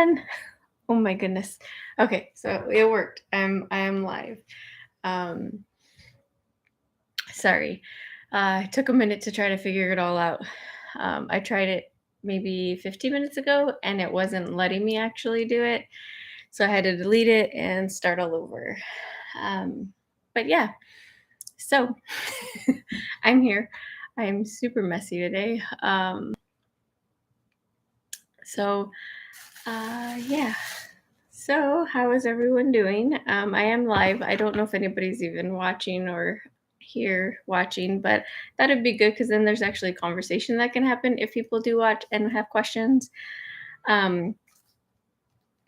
everyone. Oh my goodness. Okay, so it worked. I am live. Um Sorry. It took a minute to try to figure it all out. I tried it maybe 15 minutes ago and it wasn't letting me actually do it. So I had to delete it and start all over. But yeah, so I'm here. I'm super messy today. So yeah. So, how is everyone doing? I am live. I don't know if anybody's even watching or here watching, but that'd be good because then there's actually a conversation that can happen if people do watch and have questions. Um,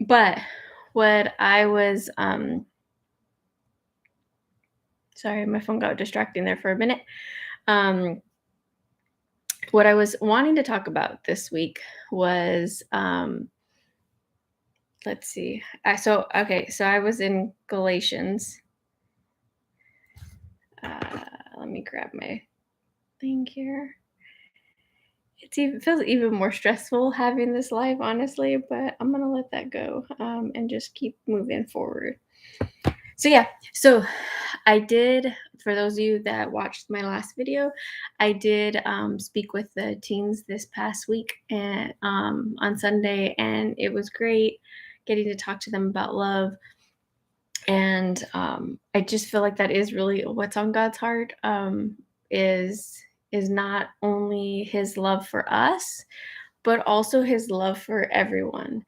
but what I was, sorry, my phone got distracting there for a minute. Um, what I was wanting to talk about this week was, let's see. So I was in Galatians. Let me grab my thing here. It feels even more stressful having this live, honestly, but I'm gonna let that go and just keep moving forward. So yeah, so I did. For those of you that watched my last video, I did speak with the teens this past week and on Sunday, and it was great getting to talk to them about love. And I just feel like that is really what's on God's heart. Is is not only His love for us, but also His love for everyone.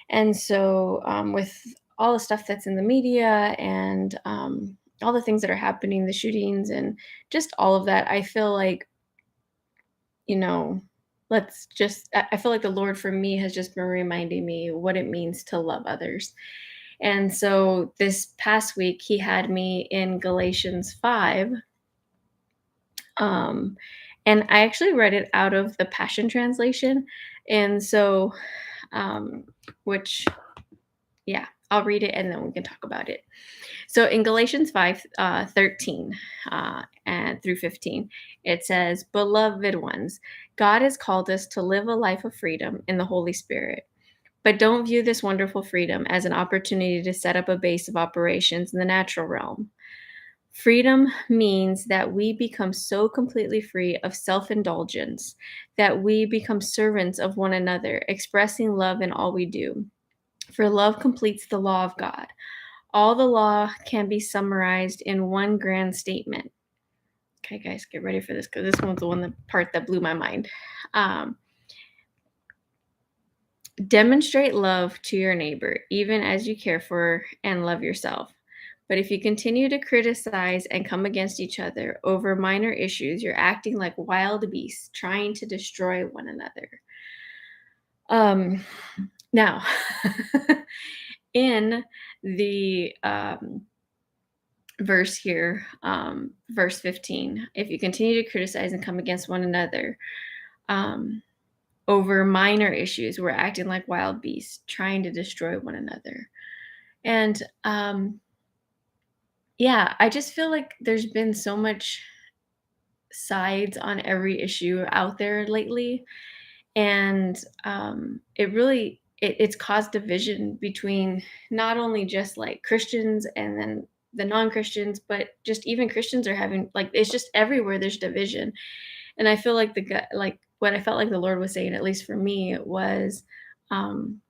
And so, with all the stuff that's in the media and all the things that are happening, the shootings and just all of that, I feel like you know, let's just. I feel like the Lord for me has just been reminding me what it means to love others. And so this past week, he had me in Galatians 5. Um, and I actually read it out of the Passion Translation. And so, um, which, yeah, I'll read it and then we can talk about it. So in Galatians 5 13 and through 15, it says, Beloved ones, God has called us to live a life of freedom in the Holy Spirit. But don't view this wonderful freedom as an opportunity to set up a base of operations in the natural realm. Freedom means that we become so completely free of self indulgence that we become servants of one another, expressing love in all we do. For love completes the law of God. All the law can be summarized in one grand statement. Okay, guys, get ready for this because this one's the part that blew my mind. Um, Demonstrate love to your neighbor, even as you care for and love yourself. But if you continue to criticize and come against each other over minor issues, you're acting like wild beasts trying to destroy one another. Now, in the verse here, verse 15, if you continue to criticize and come against one another, over minor issues, we're acting like wild beasts, trying to destroy one another. And yeah, I just feel like there's been so much sides on every issue out there lately, and it's caused division between not only just like Christians and then the non-Christians, but just even Christians are having like it's just everywhere there's division. And I feel like like what I felt like the Lord was saying, at least for me, was um,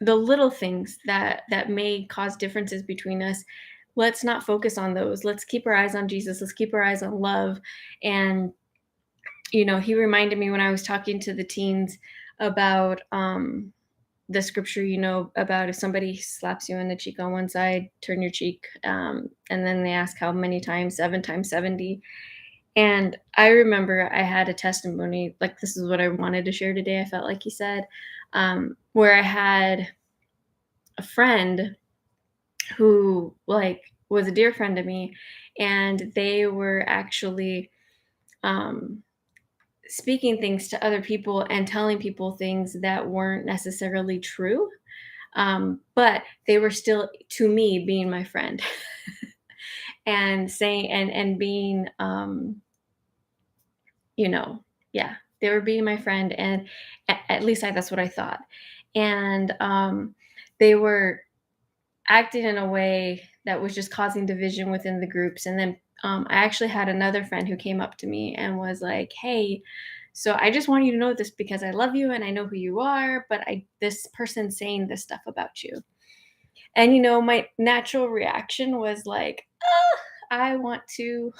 the little things that may cause differences between us. Let's not focus on those. Let's keep our eyes on Jesus. Let's keep our eyes on love. And he reminded me when I was talking to the teens about the scripture, about if somebody slaps you in the cheek on one side, turn your cheek. And then they ask how many times, 7 times 70. And I remember I had a testimony, like this is what I wanted to share today. I felt like he said, where I had a friend who like was a dear friend to me, and they were actually speaking things to other people and telling people things that weren't necessarily true, but they were still, to me, being my friend. And saying and being yeah, they were being my friend, and at least that's what I thought. and they were acting in a way that was just causing division within the groups. And then I actually had another friend who came up to me and was like, "Hey, so I just want you to know this because I love you and I know who you are, but I this person's saying this stuff about you." And my natural reaction was like, I want to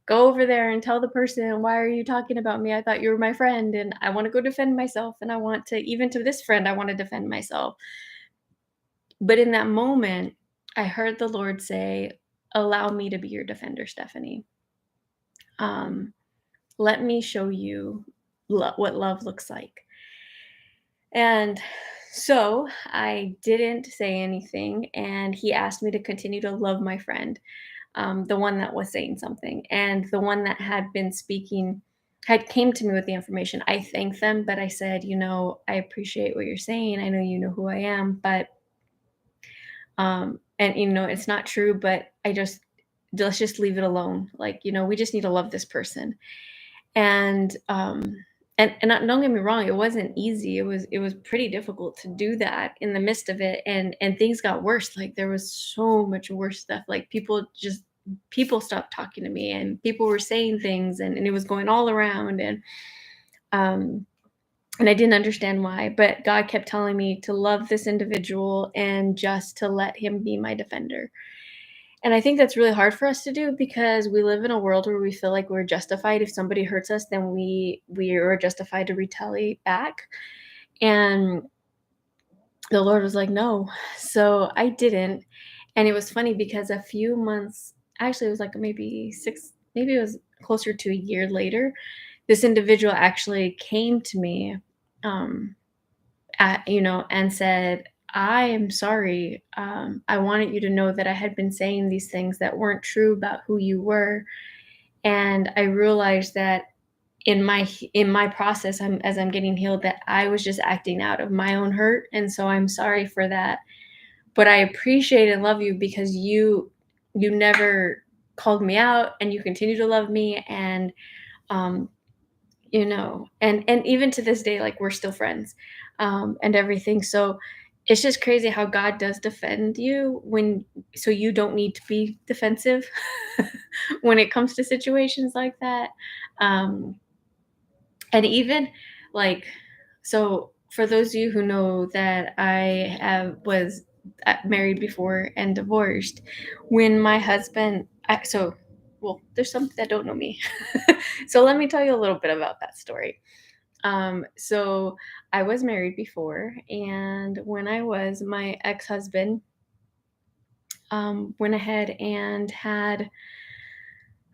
go over there and tell the person, "Why are you talking about me? I thought you were my friend and I want to go defend myself and I want to even to this friend I want to defend myself." But in that moment, I heard the Lord say, "Allow me to be your defender, Stephanie. Um, let me show you what love looks like." And so I didn't say anything, and he asked me to continue to love my friend, the one that was saying something, and the one that had been speaking had came to me with the information. I thanked them, but I said, I appreciate what you're saying. I know you know who I am, but and it's not true, but I just let's just leave it alone. Like, we just need to love this person. And don't get me wrong, it wasn't easy. It was pretty difficult to do that in the midst of it, and things got worse. Like there was so much worse stuff. Like people stopped talking to me, and people were saying things, and it was going all around, um and I didn't understand why, but God kept telling me to love this individual and just to let him be my defender. And I think that's really hard for us to do because we live in a world where we feel like we're justified. If somebody hurts us, then we are justified to retaliate back. And the Lord was like, "No." So I didn't. And it was funny because a few months, actually it was like maybe 6, maybe it was closer to a year later, this individual actually came to me um and said, "I am sorry. I wanted you to know that I had been saying these things that weren't true about who you were, and I realized that in my process, as I'm getting healed, that I was just acting out of my own hurt, and so I'm sorry for that. But I appreciate and love you because you never called me out, and you continue to love me, and um, and even to this day, like, we're still friends, and everything. So it's just crazy how God does defend you so you don't need to be defensive when it comes to situations like that. um and even, like, so for those of you who know that I have was married before and divorced, when my husband so well, there's some that don't know me. So let me tell you a little bit about that story. So I was married before, and when I was, my ex-husband went ahead and had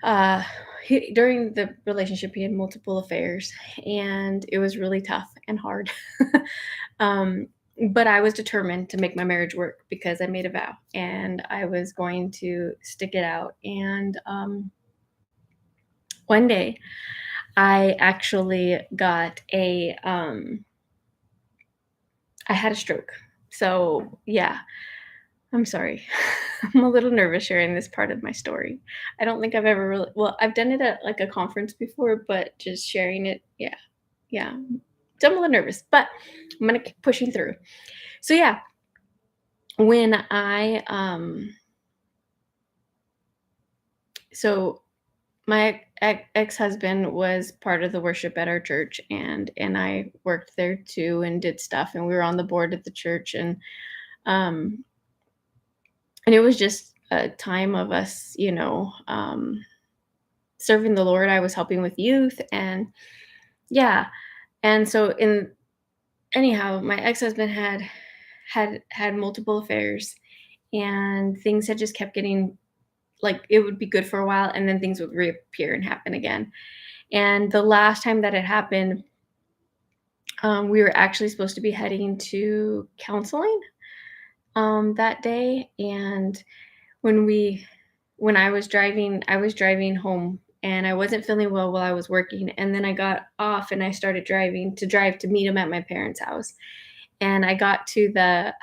uh during the relationship he had multiple affairs, and it was really tough and hard. um but I was determined to make my marriage work because I made a vow and I was going to stick it out. And one day I actually got I had a stroke. So, yeah, I'm sorry. I'm a little nervous sharing this part of my story. I don't think I've ever really, well, I've done it at like a conference before, but just sharing it, yeah, yeah. So I'm a little nervous, but I'm gonna keep pushing through. So yeah, when I so my ex-husband was part of the worship at our church, and I worked there too and did stuff, and we were on the board at the church, um and it was just a time of us, serving the Lord. I was helping with youth, and yeah. And so in anyhow, my ex-husband had multiple affairs, and things had just kept getting, like, it would be good for a while and then things would reappear and happen again. And the last time that it happened, we were actually supposed to be heading to counseling that day. And when we when I was driving home, and I wasn't feeling well while I was working, and then I got off and I started driving to drive to meet him at my parents' house. And I got to the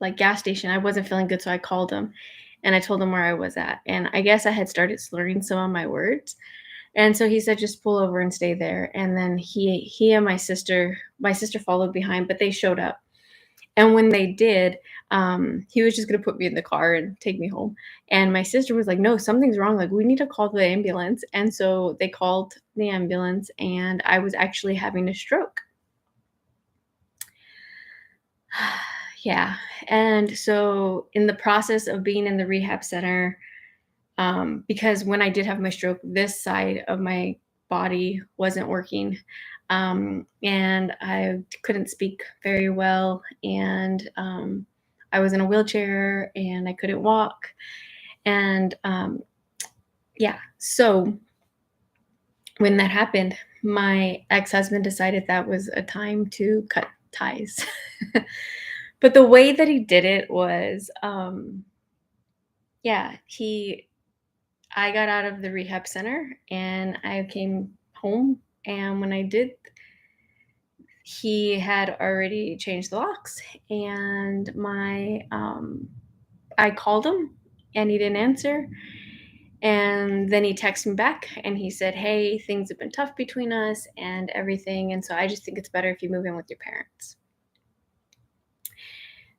like, gas station. I wasn't feeling good, so I called him and I told him where I was at. And I guess I had started slurring some of my words. And so he said, "Just pull over and stay there." And then he and my sister followed behind, but they showed up. And when they did, he was just gonna put me in the car and take me home. And my sister was like, "No, something's wrong. Like, we need to call the ambulance." And so they called the ambulance, and I was actually having a stroke. Yeah. And so in the process of being in the rehab center, because when I did have my stroke, this side of my body wasn't working. And I couldn't speak very well. And I was in a wheelchair and I couldn't walk. And yeah, so when that happened, my ex husband decided that was a time to cut ties. But the way that he did it was, yeah, I got out of the rehab center and I came home. And when I did, he had already changed the locks. And I called him and he didn't answer. And then he texted me back and he said, "Hey, things have been tough between us and everything. And so I just think it's better if you move in with your parents."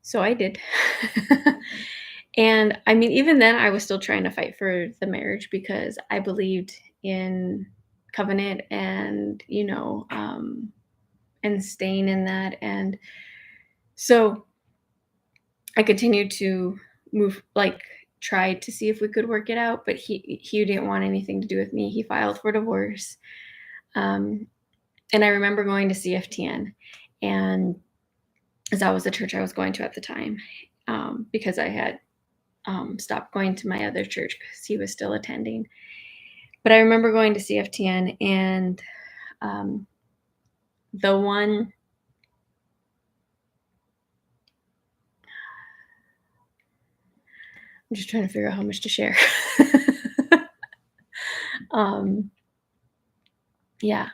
So I did. And I mean, even then, I was still trying to fight for the marriage because I believed in covenant and, and staying in that. And so I continued to try to see if we could work it out, but he didn't want anything to do with me. He filed for divorce. Um, and I remember going to CFTN, and as that was the church I was going to at the time, because I had stopped going to my other church because he was still attending. But I remember going to CFTN, and um, the one I'm just trying to figure out how much to share. um, yeah.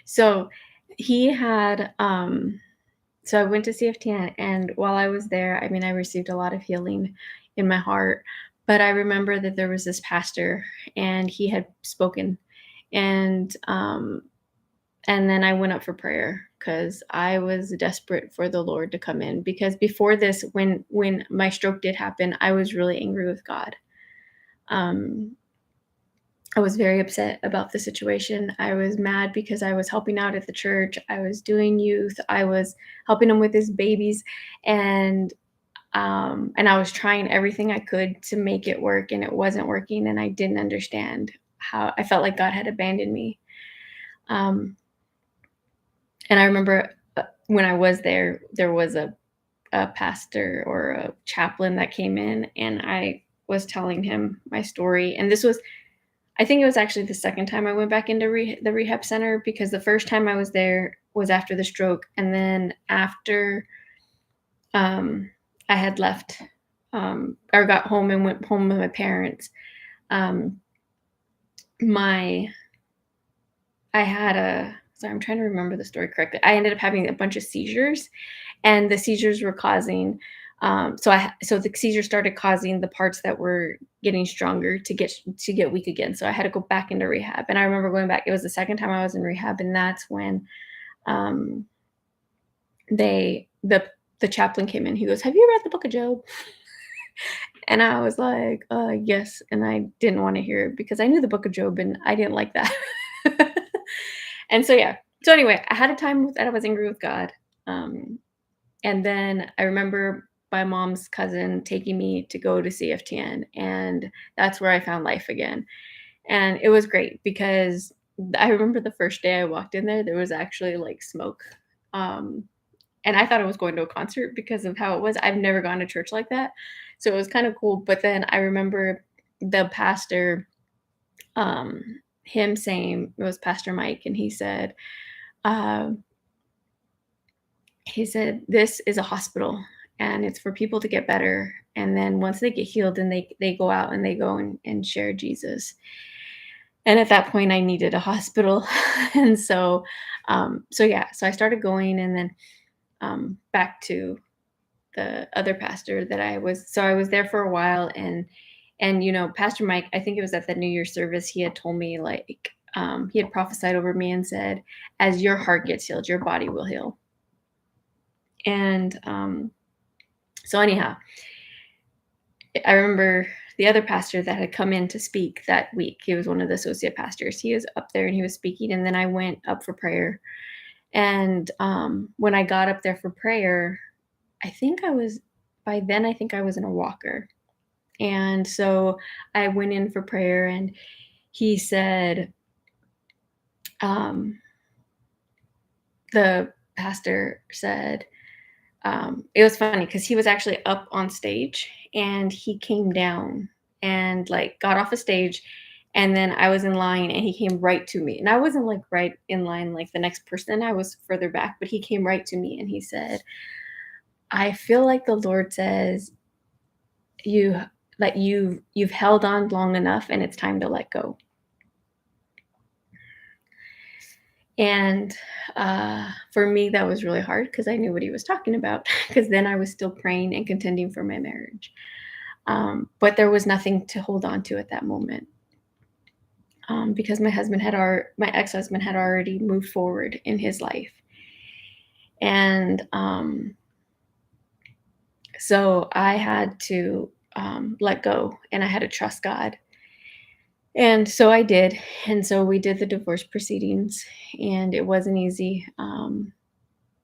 So he had so I went to CFTN, and while I was there, I mean, I received a lot of healing in my heart. But I remember that there was this pastor, and he had spoken, and and then I went up for prayer because I was desperate for the Lord to come in. Because before this, when my stroke did happen, I was really angry with God. Um, I was very upset about the situation. I was mad because I was helping out at the church. I was doing youth. I was helping him with his babies, and and I was trying everything I could to make it work, and it wasn't working. And I didn't understand how I felt like God had abandoned me. Um, and I remember when I was there, there was a pastor or a chaplain that came in, and I was telling him my story. And this was, I think it was actually the second time I went back into the rehab center, because the first time I was there was after the stroke. And then after um, I had left or got home and went home with my parents, um, my I had a sorry, I'm trying to remember the story correctly. I ended up having a bunch of seizures, and the seizures were causing so the seizures started causing the parts that were getting stronger to get weak again. So I had to go back into rehab. And I remember going back. It was the second time I was in rehab, and that's when um, they the chaplain came in. He goes, "Have you read the Book of Job?" And I was like, yes." And I didn't want to hear it because I knew the Book of Job, and I didn't like that. And so yeah. So anyway, I had a time that I was angry with God. Um, And then I remember my mom's cousin taking me to go to CFTN, and that's where I found life again. And it was great because I remember the first day I walked in there, there was actually like smoke. Um, and I thought I was going to a concert because of how it was. I've never gone to church like that. So it was kind of cool. But then I remember the pastor, him saying, it was Pastor Mike, and uh, he said, "This is a hospital, and it's for people to get better. And then once they get healed, then they go out and they go and share Jesus." And at that point, I needed a hospital. And so, so yeah, so I started going, and then back to the other pastor that I was. So I was there for a while, and Pastor Mike, I think it was at the New Year's service, he had told me like, he had prophesied over me and said, as your heart gets healed, your body will heal. And so anyhow, I remember the other pastor that had come in to speak that week. He was one of the associate pastors. He was up there and he was speaking, and then I went up for prayer. And when I got up there for prayer, I think I was by then I think I was in a walker. And so I went in for prayer, and he said, um, the pastor said, it was funny because he was actually up on stage and he came down and like got off a stage, and then I was in line and he came right to me, and I wasn't like right in line like the next person, I was further back, but he came right to me and he said, I feel like the Lord says you that you've held on long enough and it's time to let go. And for me, that was really hard because I knew what he was talking about. Because then I was still praying and contending for my marriage. But there was nothing to hold on to at that moment, because my ex-husband had already moved forward in his life. And so I had to let go, and I had to trust God. And so I did. And so we did the divorce proceedings, and it wasn't easy.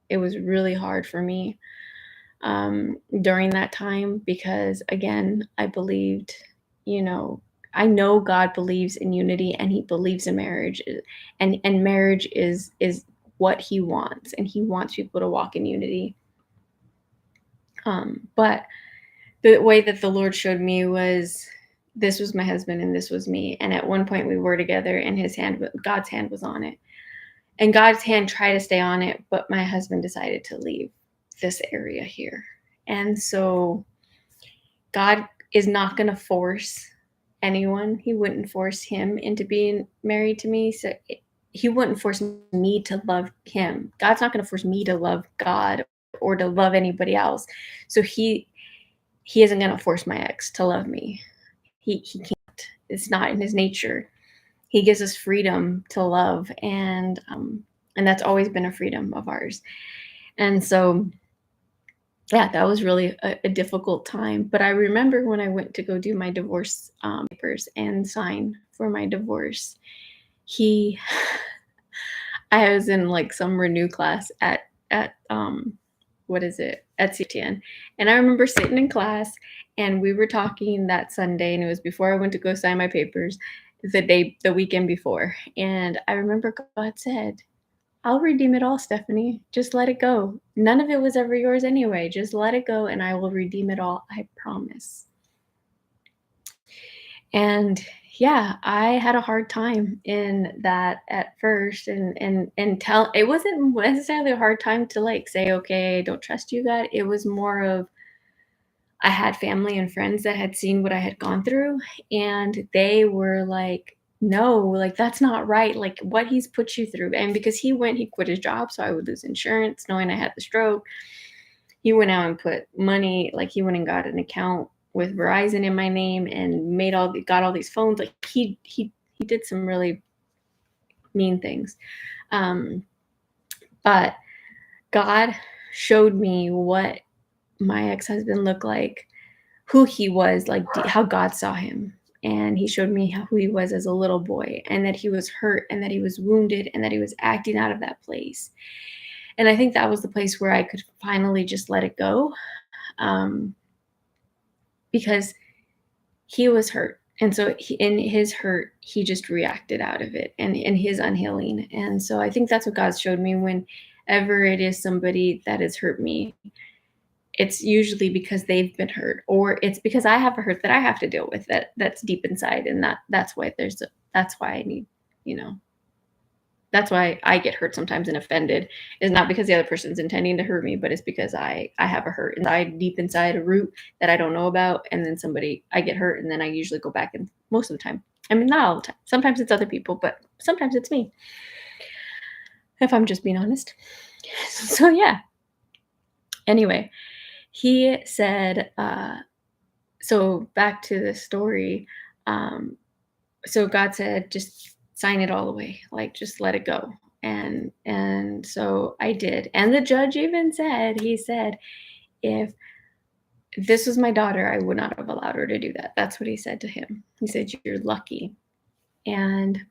It was really hard for me during that time because, again, I believed, you know, I know God believes in unity and He believes in marriage, and marriage is what He wants, and He wants people to walk in unity. But the way that the Lord showed me was this was my husband and this was me, and at one point we were together, and God's hand was on it, and God's hand tried to stay on it, but my husband decided to leave this area here. And so God is not going to force anyone. He wouldn't force him into being married to me. So he wouldn't force me to love him. God's not going to force me to love God or to love anybody else. So he isn't going to force my ex to love me. He can't. It's not in his nature. He gives us freedom to love, and that's always been a freedom of ours. And so yeah, that was really a difficult time. But I remember when I went to go do my divorce papers and sign for my divorce, he, I was in like some renew class at what is it at CTN, and I remember sitting in class and we were talking that Sunday, and it was before I went to go sign my papers, the weekend before, and I remember God said, I'll redeem it all, Stephanie. Just let it go. None of it was ever yours anyway. Just let it go and I will redeem it all. I promise. And yeah, I had a hard time in that at first, and tell it wasn't necessarily a hard time to like say, okay, I don't trust you, God. It was more of I had family and friends that had seen what I had gone through, and they were like, "No, like that's not right. Like what he's put you through." And because he quit his job, so I would lose insurance, knowing I had the stroke. He went out and put money, like he went and got an account with Verizon in my name and got all these phones. Like he did some really mean things. Um, but God showed me what my ex-husband looked like, who he was, like how God saw him. And he showed me who he was as a little boy, and that he was hurt, and that he was wounded, and that he was acting out of that place. And I think that was the place where I could finally just let it go, because he was hurt. And so in his hurt, he just reacted out of it, and in his unhealing. And so I think that's what God showed me whenever it is somebody that has hurt me. It's usually because they've been hurt, or it's because I have a hurt that I have to deal with that's deep inside, and that's why I need, you know, that's why I get hurt sometimes and offended, is not because the other person's intending to hurt me, but it's because I have a hurt inside, deep inside, a root that I don't know about, and then I get hurt, and then I usually go back, and most of the time, I mean, not all the time. Sometimes it's other people, but sometimes it's me, if I'm just being honest. So yeah. Anyway, he said, so back to the story. So God said, just sign it all away, like just let it go. And so I did. And the judge even said, he said, if this was my daughter, I would not have allowed her to do that. That's what he said to him. He said, you're lucky. And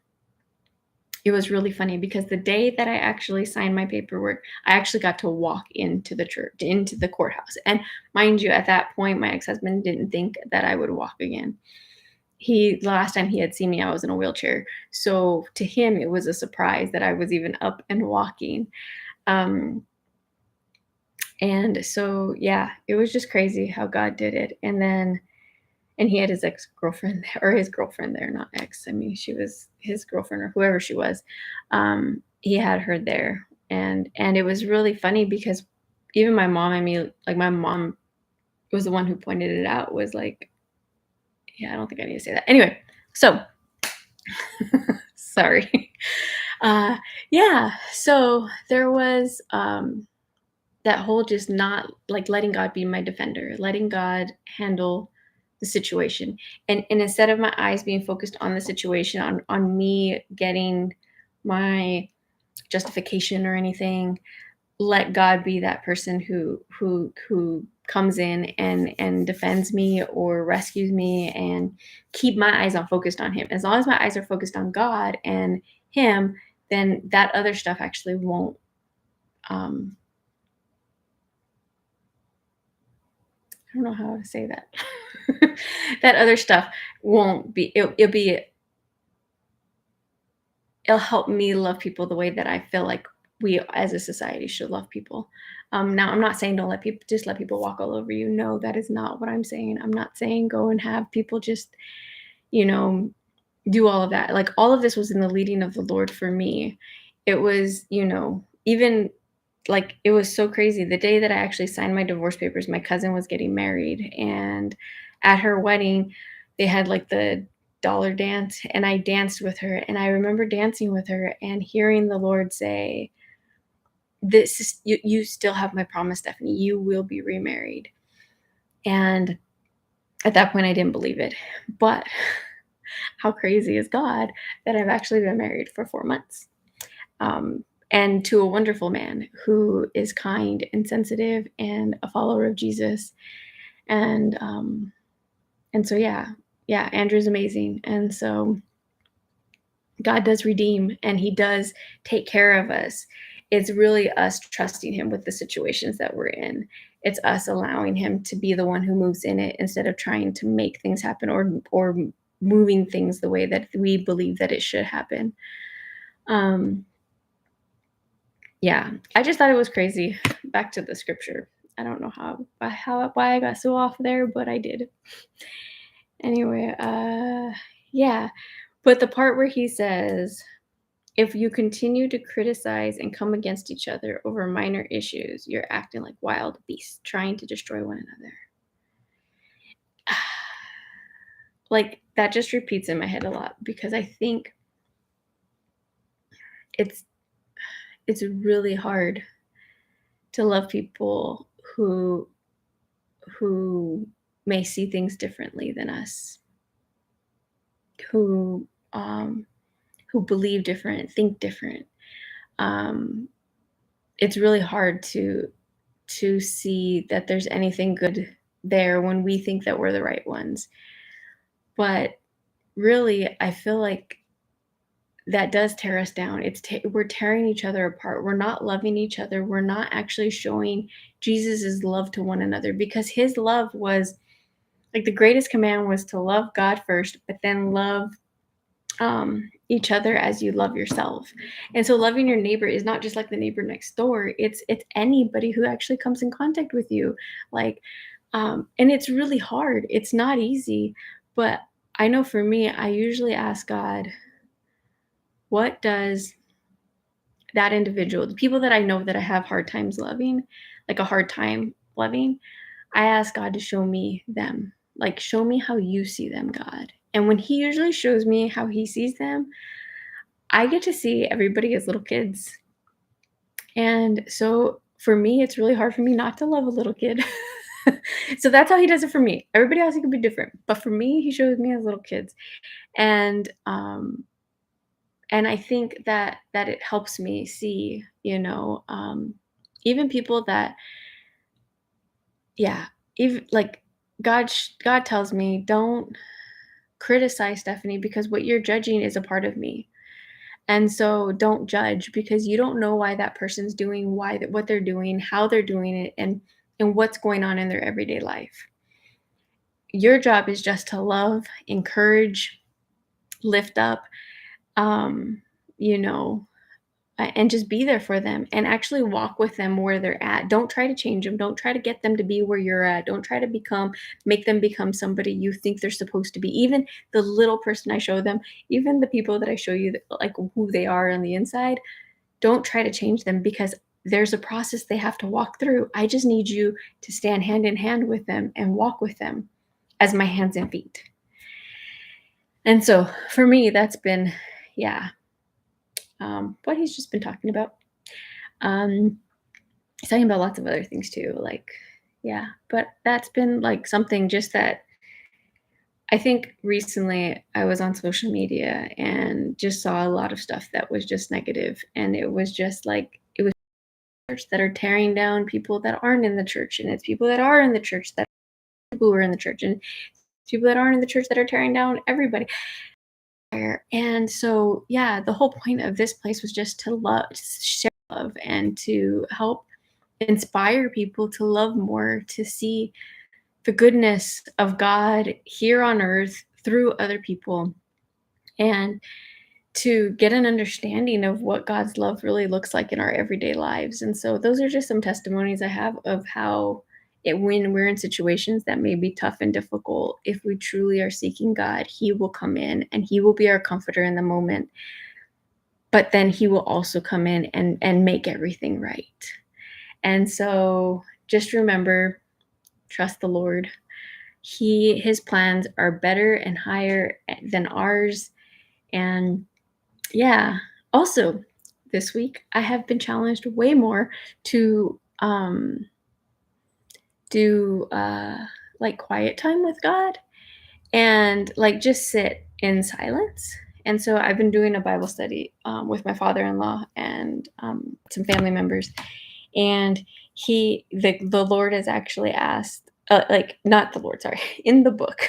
it was really funny because the day that I actually signed my paperwork, I actually got to walk into the church, into the courthouse. And mind you, at that point, my ex-husband didn't think that I would walk again. The last time he had seen me, I was in a wheelchair. So to him, it was a surprise that I was even up and walking. Um, and so, yeah, it was just crazy how God did it. And he had his ex-girlfriend or his girlfriend there, not ex. I mean, she was his girlfriend or whoever she was. He had her there. And it was really funny because even my mom and me, like my mom was the one who pointed it out, was like, yeah, I don't think I need to say that. Anyway, so sorry. Uh, yeah, so there was that whole just not like letting God be my defender, letting God handle the situation. And instead of my eyes being focused on the situation, on me getting my justification or anything, let God be that person who comes in and defends me or rescues me, and keep my eyes on focused on him. As long as my eyes are focused on God and him, then that other stuff actually won't um I don't know how to say that. That other stuff won't be it'll help me love people the way that I feel like we as a society should love people. Now, I'm not saying don't let people just let people walk all over you. No, that is not what I'm saying. I'm not saying go and have people just, you know, do all of that. Like all of this was in the leading of the Lord for me. It was, even like it was so crazy. The day that I actually signed my divorce papers, my cousin was getting married, and at her wedding, they had like the dollar dance, and I danced with her. And I remember dancing with her and hearing the Lord say, "This is you still have my promise, Stephanie. You will be remarried." And at that point I didn't believe it. But how crazy is God that I've actually been married for 4 months? And to a wonderful man who is kind and sensitive and a follower of Jesus. And so yeah, Andrew's amazing. And so God does redeem and he does take care of us. It's really us trusting him with the situations that we're in. It's us allowing him to be the one who moves in it instead of trying to make things happen, or moving things the way that we believe that it should happen. Um, Yeah, I just thought it was crazy. Back to the scripture. I don't know why I got so off there, but I did. Anyway, yeah. But the part where he says, if you continue to criticize and come against each other over minor issues, you're acting like wild beasts, trying to destroy one another. Like that just repeats in my head a lot because I think it's it's really hard to love people who may see things differently than us, who um, who believe different, think different. Um, it's really hard to see that there's anything good there when we think that we're the right ones. But really, I feel like that does tear us down. We're tearing each other apart. We're not loving each other. We're not actually showing Jesus's love to one another, because his love was like the greatest command was to love God first, but then love each other as you love yourself. And so loving your neighbor is not just like the neighbor next door. It's anybody who actually comes in contact with you. Like, and it's really hard. It's not easy, but I know for me, I usually ask God, what does that individual, the people that I know that I have hard times loving, like a hard time loving, I ask God to show me them. Like, show me how you see them, God. And when he usually shows me how he sees them, I get to see everybody as little kids. And so for me, it's really hard for me not to love a little kid. So that's how he does it for me. Everybody else, he could be different. But for me, he shows me as little kids. And And I think that it helps me see, even people that, yeah, even like God tells me, don't criticize Stephanie because what you're judging is a part of me. And so don't judge because you don't know why that person's doing what they're doing, how they're doing it, and what's going on in their everyday life. Your job is just to love, encourage, lift up, um, you know, and just be there for them and actually walk with them where they're at. Don't try to change them. Don't try to get them to be where you're at. Don't try to make them become somebody you think they're supposed to be. Even the little person I show them, even the people that I show you, like who they are on the inside, don't try to change them because there's a process they have to walk through. I just need you to stand hand in hand with them and walk with them as my hands and feet. And so for me, that's been, yeah, what he's just been talking about. Um, he's talking about lots of other things too, like, yeah, but that's been like something just that I think recently I was on social media and just saw a lot of stuff that was just negative, and it was just like it was church that are tearing down people that aren't in the church, and it's people that are in the church that who are in the church, and people that aren't in the church that are tearing down everybody. And so, yeah, the whole point of this place was just to love, share love, and to help inspire people to love more, to see the goodness of God here on earth through other people, and to get an understanding of what God's love really looks like in our everyday lives. And so those are just some testimonies I have of how when we're in situations that may be tough and difficult, if we truly are seeking God, He will come in and He will be our comforter in the moment. But then He will also come in and make everything right. And so just remember, trust the Lord. His plans are better and higher than ours. And yeah. Also, this week I have been challenged way more to do like quiet time with God and like just sit in silence. And so I've been doing a Bible study with my father-in-law and some family members, and the Lord has actually asked, like not the Lord, sorry, in the book,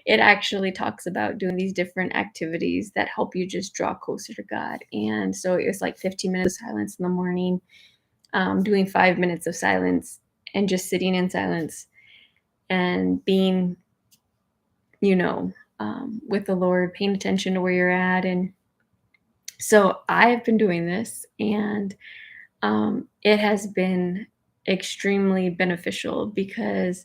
it actually talks about doing these different activities that help you just draw closer to God. And so it was like 15 minutes of silence in the morning, doing 5 minutes of silence, and just sitting in silence and being, you know, with the Lord, paying attention to where you're at. And so I've been doing this, and it has been extremely beneficial because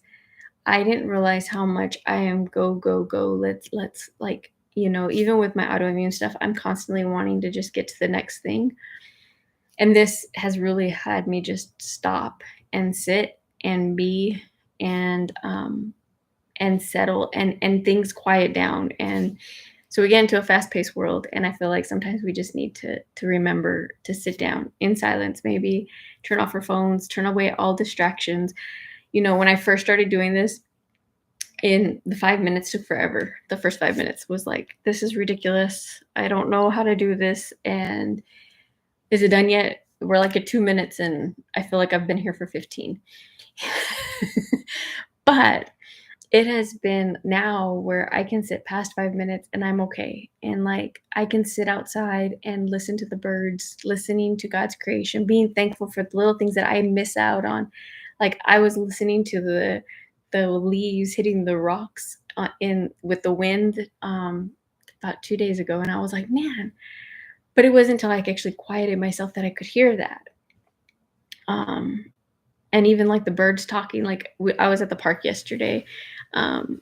I didn't realize how much I am go, go, go. Let's like, even with my autoimmune stuff, I'm constantly wanting to just get to the next thing. And this has really had me just stop and sit and be and settle and things quiet down. And so we get into a fast-paced world, and I feel like sometimes we just need to remember to sit down in silence, maybe turn off our phones, turn away all distractions. When I first started doing this, in the 5 minutes took forever. The first 5 minutes was like, this is ridiculous. I don't know how to do this. And is it done yet? We're like at 2 minutes and I feel like I've been here for 15. But it has been now where I can sit past 5 minutes and I'm okay. And like I can sit outside and listen to the birds, listening to God's creation, being thankful for the little things that I miss out on. Like I was listening to the leaves hitting the rocks in with the wind about 2 days ago, and I was like, man. But it wasn't until I actually quieted myself that I could hear that. Um, and even like the birds talking, like I was at the park yesterday, um,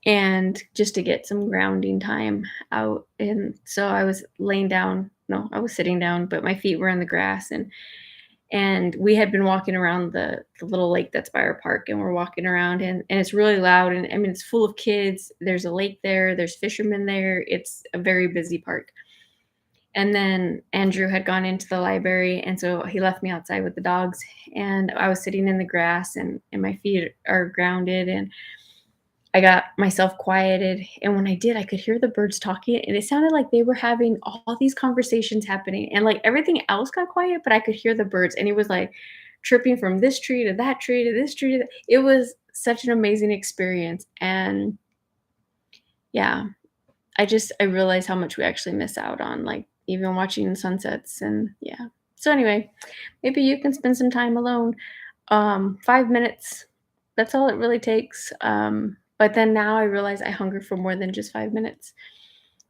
and just to get some grounding time out. And so I was laying down. No, I was sitting down, but my feet were in the grass, and we had been walking around the little lake that's by our park, and we're walking around, and it's really loud, and I mean it's full of kids. There's a lake there, there's fishermen there. It's a very busy park. And then Andrew had gone into the library, and so he left me outside with the dogs, and I was sitting in the grass, and my feet are grounded, and I got myself quieted, and when I did, I could hear the birds talking, and it sounded like they were having all these conversations happening, and, like, everything else got quiet, but I could hear the birds, and it was, like, tripping from this tree to that tree to this tree to that. It was such an amazing experience, and yeah, I realized how much we actually miss out on, like, even watching sunsets and yeah. So anyway, maybe you can spend some time alone. 5 minutes, that's all it really takes. But then now I realize I hunger for more than just 5 minutes,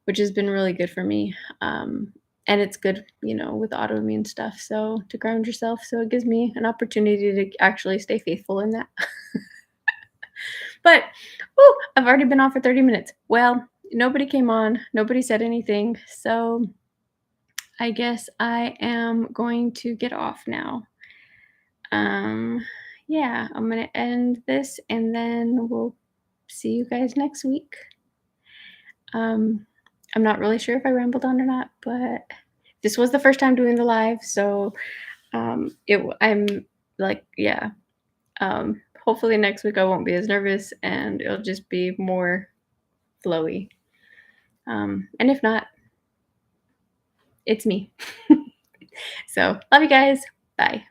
which has been really good for me. And it's good, with autoimmune stuff, so to ground yourself. So it gives me an opportunity to actually stay faithful in that. But, oh, I've already been on for 30 minutes. Well, nobody came on, nobody said anything, so I guess I am going to get off now. Um, yeah, I'm gonna end this and then we'll see you guys next week. Um, I'm not really sure if I rambled on or not, but this was the first time doing the live, so I'm like, yeah. Hopefully next week I won't be as nervous and it'll just be more flowy. And if not, it's me. So love you guys. Bye.